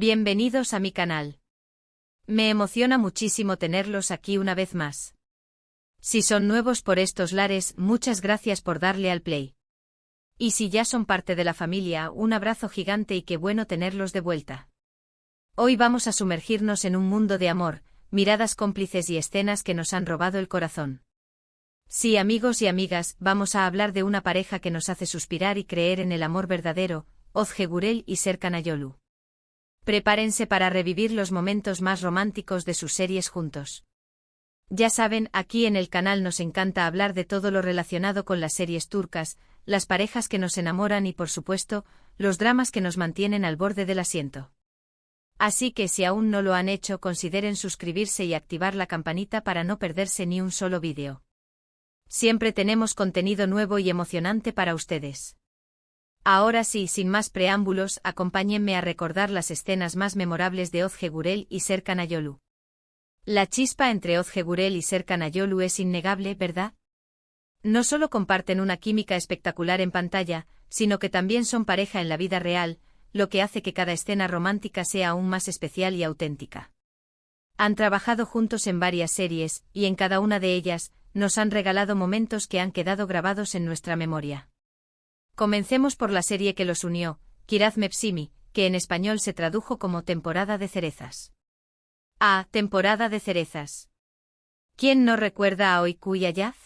Bienvenidos a mi canal. Me emociona muchísimo tenerlos aquí una vez más. Si son nuevos por estos lares, muchas gracias por darle al play. Y si ya son parte de la familia, un abrazo gigante y qué bueno tenerlos de vuelta. Hoy vamos a sumergirnos en un mundo de amor, miradas cómplices y escenas que nos han robado el corazón. Sí, amigos y amigas, vamos a hablar de una pareja que nos hace suspirar y creer en el amor verdadero, Özge Gürel y Serkan Ayolu. Prepárense para revivir los momentos más románticos de sus series juntos. Ya saben, aquí en el canal nos encanta hablar de todo lo relacionado con las series turcas, las parejas que nos enamoran y, por supuesto, los dramas que nos mantienen al borde del asiento. Así que si aún no lo han hecho, consideren suscribirse y activar la campanita para no perderse ni un solo vídeo. Siempre tenemos contenido nuevo y emocionante para ustedes. Ahora sí, sin más preámbulos, acompáñenme a recordar las escenas más memorables de Özge Gürel y Serkan Ayolu. La chispa entre Özge Gürel y Serkan Ayolu es innegable, ¿verdad? No solo comparten una química espectacular en pantalla, sino que también son pareja en la vida real, lo que hace que cada escena romántica sea aún más especial y auténtica. Han trabajado juntos en varias series, y en cada una de ellas, nos han regalado momentos que han quedado grabados en nuestra memoria. Comencemos por la serie que los unió, Kiraz Mevsimi, que en español se tradujo como Temporada de cerezas. Temporada de cerezas. ¿Quién no recuerda a Öykü y Ayaz?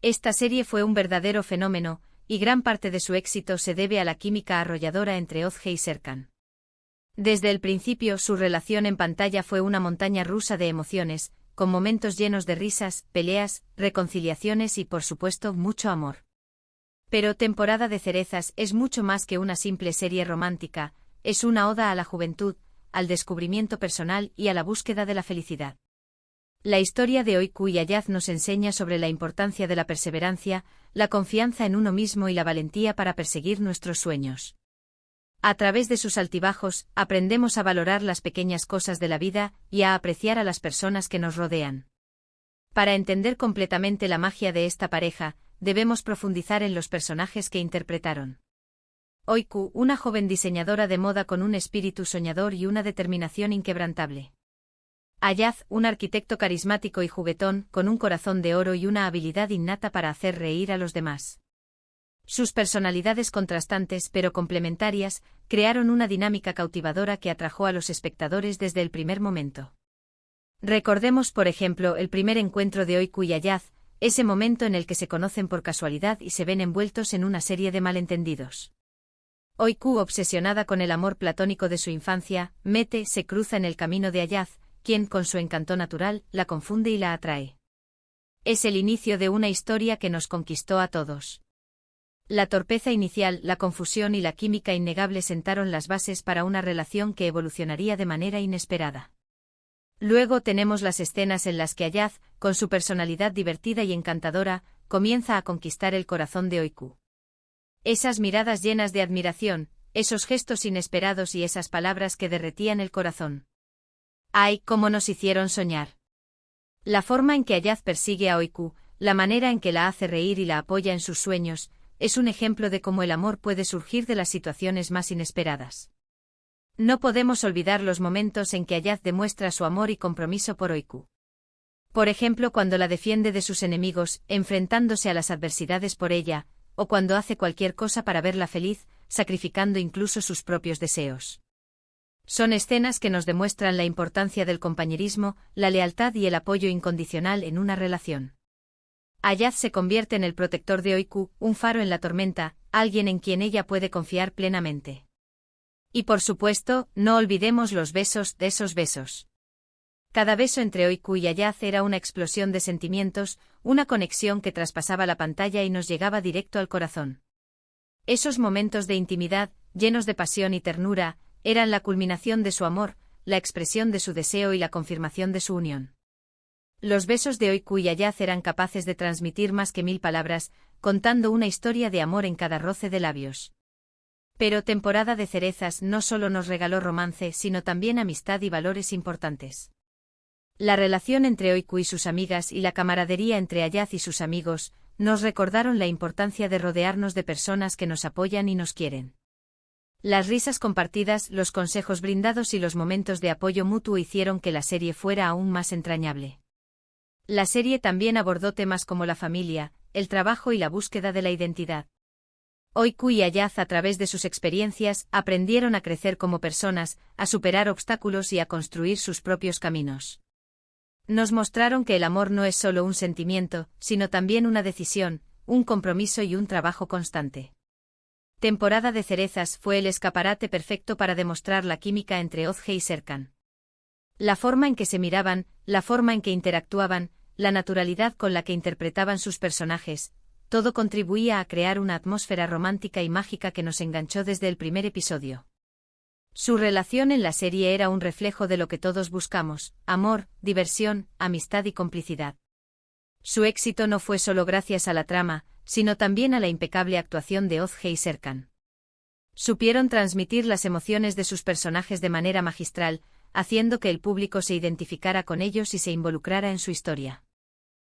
Esta serie fue un verdadero fenómeno, y gran parte de su éxito se debe a la química arrolladora entre Özge y Serkan. Desde el principio, su relación en pantalla fue una montaña rusa de emociones, con momentos llenos de risas, peleas, reconciliaciones y, por supuesto, mucho amor. Pero Temporada de cerezas es mucho más que una simple serie romántica, es una oda a la juventud, al descubrimiento personal y a la búsqueda de la felicidad. La historia de Öykü y Ayaz nos enseña sobre la importancia de la perseverancia, la confianza en uno mismo y la valentía para perseguir nuestros sueños. A través de sus altibajos, aprendemos a valorar las pequeñas cosas de la vida y a apreciar a las personas que nos rodean. Para entender completamente la magia de esta pareja, debemos profundizar en los personajes que interpretaron. Öykü, una joven diseñadora de moda con un espíritu soñador y una determinación inquebrantable. Ayaz, un arquitecto carismático y juguetón, con un corazón de oro y una habilidad innata para hacer reír a los demás. Sus personalidades contrastantes pero complementarias crearon una dinámica cautivadora que atrajo a los espectadores desde el primer momento. Recordemos, por ejemplo, el primer encuentro de Öykü y Ayaz, ese momento en el que se conocen por casualidad y se ven envueltos en una serie de malentendidos. Öykü, obsesionada con el amor platónico de su infancia, se cruza en el camino de Ayaz, quien, con su encanto natural, la confunde y la atrae. Es el inicio de una historia que nos conquistó a todos. La torpeza inicial, la confusión y la química innegable sentaron las bases para una relación que evolucionaría de manera inesperada. Luego tenemos las escenas en las que Ayaz, con su personalidad divertida y encantadora, comienza a conquistar el corazón de Öykü. Esas miradas llenas de admiración, esos gestos inesperados y esas palabras que derretían el corazón. ¡Ay, cómo nos hicieron soñar! La forma en que Ayaz persigue a Öykü, la manera en que la hace reír y la apoya en sus sueños, es un ejemplo de cómo el amor puede surgir de las situaciones más inesperadas. No podemos olvidar los momentos en que Ayaz demuestra su amor y compromiso por Öykü. Por ejemplo, cuando la defiende de sus enemigos, enfrentándose a las adversidades por ella, o cuando hace cualquier cosa para verla feliz, sacrificando incluso sus propios deseos. Son escenas que nos demuestran la importancia del compañerismo, la lealtad y el apoyo incondicional en una relación. Ayaz se convierte en el protector de Öykü, un faro en la tormenta, alguien en quien ella puede confiar plenamente. Y por supuesto, no olvidemos los besos de esos besos. Cada beso entre Öykü y Ayaz era una explosión de sentimientos, una conexión que traspasaba la pantalla y nos llegaba directo al corazón. Esos momentos de intimidad, llenos de pasión y ternura, eran la culminación de su amor, la expresión de su deseo y la confirmación de su unión. Los besos de Öykü y Ayaz eran capaces de transmitir más que 1000 palabras, contando una historia de amor en cada roce de labios. Pero Temporada de cerezas no solo nos regaló romance, sino también amistad y valores importantes. La relación entre Öykü y sus amigas y la camaradería entre Ayaz y sus amigos nos recordaron la importancia de rodearnos de personas que nos apoyan y nos quieren. Las risas compartidas, los consejos brindados y los momentos de apoyo mutuo hicieron que la serie fuera aún más entrañable. La serie también abordó temas como la familia, el trabajo y la búsqueda de la identidad. Oiku y Ayaz, a través de sus experiencias, aprendieron a crecer como personas, a superar obstáculos y a construir sus propios caminos. Nos mostraron que el amor no es solo un sentimiento, sino también una decisión, un compromiso y un trabajo constante. Temporada de cerezas fue el escaparate perfecto para demostrar la química entre Ozge y Serkan. La forma en que se miraban, la forma en que interactuaban, la naturalidad con la que interpretaban sus personajes, todo contribuía a crear una atmósfera romántica y mágica que nos enganchó desde el primer episodio. Su relación en la serie era un reflejo de lo que todos buscamos: amor, diversión, amistad y complicidad. Su éxito no fue solo gracias a la trama, sino también a la impecable actuación de Ozge y Serkan. Supieron transmitir las emociones de sus personajes de manera magistral, haciendo que el público se identificara con ellos y se involucrara en su historia.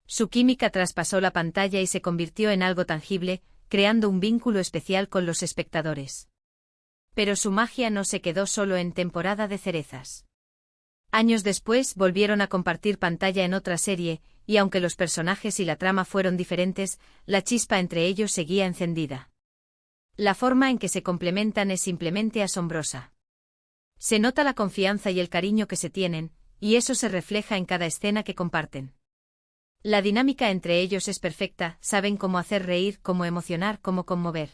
Su química traspasó la pantalla y se convirtió en algo tangible, creando un vínculo especial con los espectadores. Pero su magia no se quedó solo en Temporada de cerezas. Años después volvieron a compartir pantalla en otra serie, y aunque los personajes y la trama fueron diferentes, la chispa entre ellos seguía encendida. La forma en que se complementan es simplemente asombrosa. Se nota la confianza y el cariño que se tienen, y eso se refleja en cada escena que comparten. La dinámica entre ellos es perfecta, saben cómo hacer reír, cómo emocionar, cómo conmover.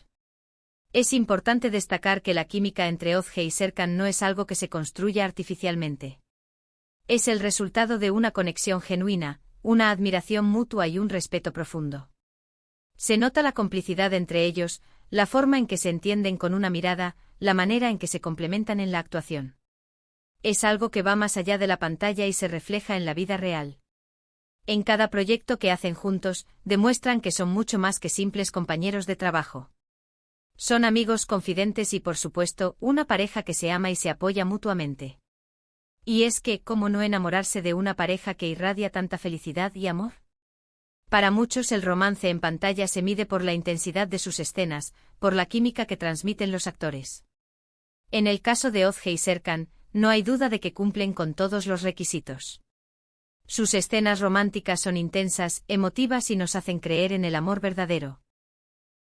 Es importante destacar que la química entre Ozge y Serkan no es algo que se construya artificialmente. Es el resultado de una conexión genuina, una admiración mutua y un respeto profundo. Se nota la complicidad entre ellos, la forma en que se entienden con una mirada, la manera en que se complementan en la actuación. Es algo que va más allá de la pantalla y se refleja en la vida real. En cada proyecto que hacen juntos, demuestran que son mucho más que simples compañeros de trabajo. Son amigos confidentes y, por supuesto, una pareja que se ama y se apoya mutuamente. Y es que, ¿cómo no enamorarse de una pareja que irradia tanta felicidad y amor? Para muchos el romance en pantalla se mide por la intensidad de sus escenas, por la química que transmiten los actores. En el caso de Ozge y Serkan, no hay duda de que cumplen con todos los requisitos. Sus escenas románticas son intensas, emotivas y nos hacen creer en el amor verdadero.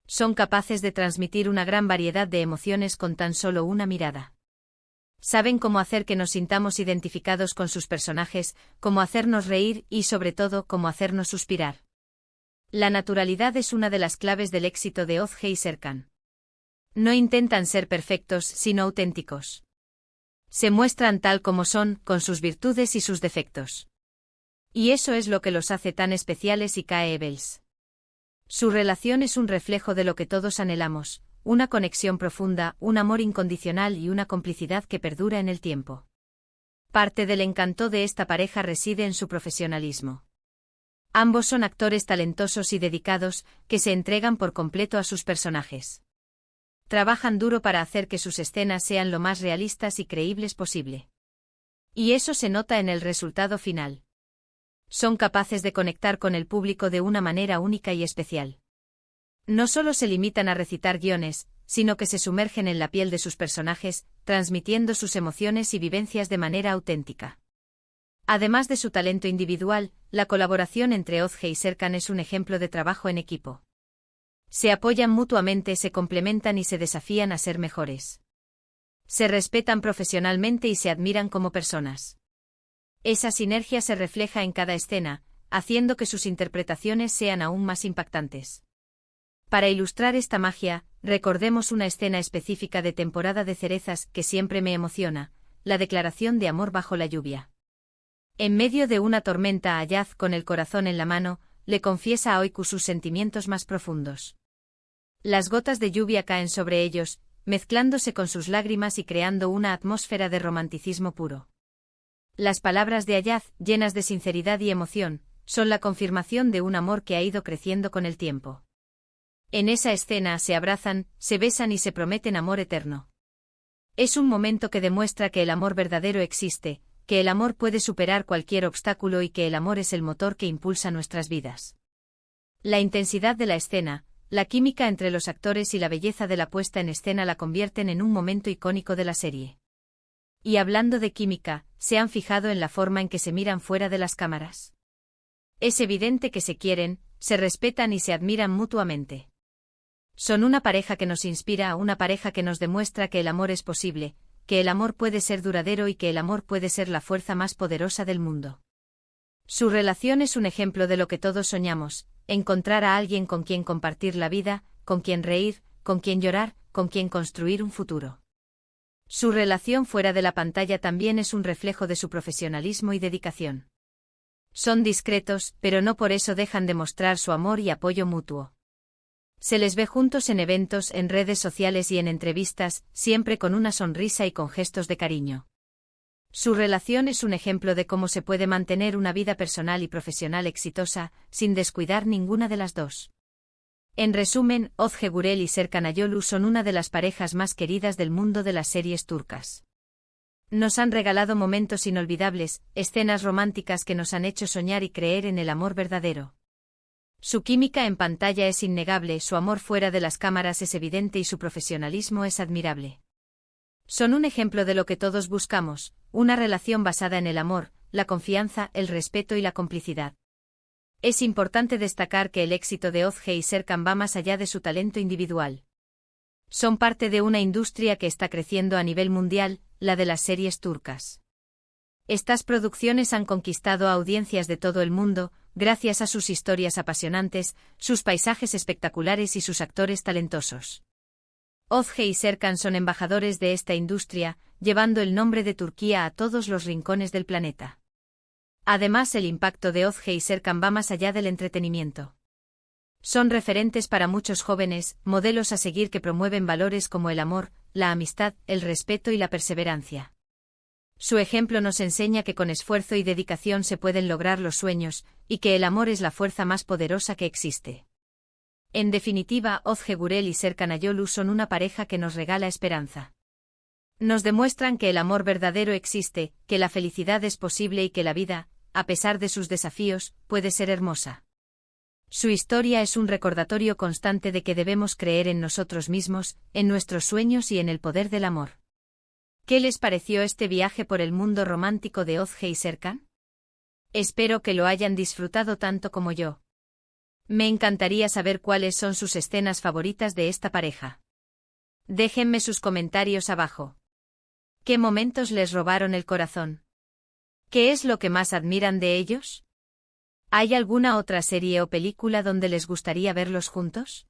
Son capaces de transmitir una gran variedad de emociones con tan solo una mirada. Saben cómo hacer que nos sintamos identificados con sus personajes, cómo hacernos reír y, sobre todo, cómo hacernos suspirar. La naturalidad es una de las claves del éxito de Ozge y Serkan. No intentan ser perfectos, sino auténticos. Se muestran tal como son, con sus virtudes y sus defectos. Y eso es lo que los hace tan especiales y cae-ebles. Su relación es un reflejo de lo que todos anhelamos: una conexión profunda, un amor incondicional y una complicidad que perdura en el tiempo. Parte del encanto de esta pareja reside en su profesionalismo. Ambos son actores talentosos y dedicados, que se entregan por completo a sus personajes. Trabajan duro para hacer que sus escenas sean lo más realistas y creíbles posible. Y eso se nota en el resultado final. Son capaces de conectar con el público de una manera única y especial. No solo se limitan a recitar guiones, sino que se sumergen en la piel de sus personajes, transmitiendo sus emociones y vivencias de manera auténtica. Además de su talento individual, la colaboración entre Ozge y Serkan es un ejemplo de trabajo en equipo. Se apoyan mutuamente, se complementan y se desafían a ser mejores. Se respetan profesionalmente y se admiran como personas. Esa sinergia se refleja en cada escena, haciendo que sus interpretaciones sean aún más impactantes. Para ilustrar esta magia, recordemos una escena específica de Temporada de cerezas que siempre me emociona: la declaración de amor bajo la lluvia. En medio de una tormenta, Ayaz, con el corazón en la mano, le confiesa a Oiku sus sentimientos más profundos. Las gotas de lluvia caen sobre ellos, mezclándose con sus lágrimas y creando una atmósfera de romanticismo puro. Las palabras de Ayaz, llenas de sinceridad y emoción, son la confirmación de un amor que ha ido creciendo con el tiempo. En esa escena se abrazan, se besan y se prometen amor eterno. Es un momento que demuestra que el amor verdadero existe, que el amor puede superar cualquier obstáculo y que el amor es el motor que impulsa nuestras vidas. La intensidad de la escena, la química entre los actores y la belleza de la puesta en escena la convierten en un momento icónico de la serie. Y hablando de química, ¿se han fijado en la forma en que se miran fuera de las cámaras? Es evidente que se quieren, se respetan y se admiran mutuamente. Son una pareja que nos inspira, una pareja que nos demuestra que el amor es posible, que el amor puede ser duradero y que el amor puede ser la fuerza más poderosa del mundo. Su relación es un ejemplo de lo que todos soñamos, encontrar a alguien con quien compartir la vida, con quien reír, con quien llorar, con quien construir un futuro. Su relación fuera de la pantalla también es un reflejo de su profesionalismo y dedicación. Son discretos, pero no por eso dejan de mostrar su amor y apoyo mutuo. Se les ve juntos en eventos, en redes sociales y en entrevistas, siempre con una sonrisa y con gestos de cariño. Su relación es un ejemplo de cómo se puede mantener una vida personal y profesional exitosa, sin descuidar ninguna de las dos. En resumen, Ozge Gurel y Serkan Ayolu son una de las parejas más queridas del mundo de las series turcas. Nos han regalado momentos inolvidables, escenas románticas que nos han hecho soñar y creer en el amor verdadero. Su química en pantalla es innegable, su amor fuera de las cámaras es evidente y su profesionalismo es admirable. Son un ejemplo de lo que todos buscamos, una relación basada en el amor, la confianza, el respeto y la complicidad. Es importante destacar que el éxito de Ozge y Serkan va más allá de su talento individual. Son parte de una industria que está creciendo a nivel mundial, la de las series turcas. Estas producciones han conquistado a audiencias de todo el mundo, gracias a sus historias apasionantes, sus paisajes espectaculares y sus actores talentosos. Ozge y Serkan son embajadores de esta industria, llevando el nombre de Turquía a todos los rincones del planeta. Además, el impacto de Ozge y Serkan va más allá del entretenimiento. Son referentes para muchos jóvenes, modelos a seguir que promueven valores como el amor, la amistad, el respeto y la perseverancia. Su ejemplo nos enseña que con esfuerzo y dedicación se pueden lograr los sueños, y que el amor es la fuerza más poderosa que existe. En definitiva, Ozge Gurel y Serkan Ayolu son una pareja que nos regala esperanza. Nos demuestran que el amor verdadero existe, que la felicidad es posible y que la vida, a pesar de sus desafíos, puede ser hermosa. Su historia es un recordatorio constante de que debemos creer en nosotros mismos, en nuestros sueños y en el poder del amor. ¿Qué les pareció este viaje por el mundo romántico de Ozge y Serkan? Espero que lo hayan disfrutado tanto como yo. Me encantaría saber cuáles son sus escenas favoritas de esta pareja. Déjenme sus comentarios abajo. ¿Qué momentos les robaron el corazón? ¿Qué es lo que más admiran de ellos? ¿Hay alguna otra serie o película donde les gustaría verlos juntos?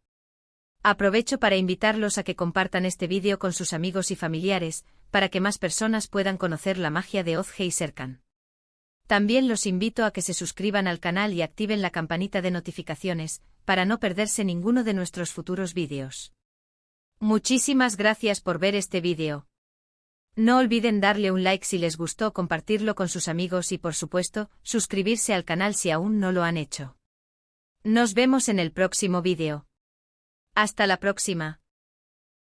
Aprovecho para invitarlos a que compartan este vídeo con sus amigos y familiares, para que más personas puedan conocer la magia de Ozge y Serkan. También los invito a que se suscriban al canal y activen la campanita de notificaciones, para no perderse ninguno de nuestros futuros vídeos. Muchísimas gracias por ver este vídeo. No olviden darle un like si les gustó, compartirlo con sus amigos y por supuesto, suscribirse al canal si aún no lo han hecho. Nos vemos en el próximo vídeo. Hasta la próxima.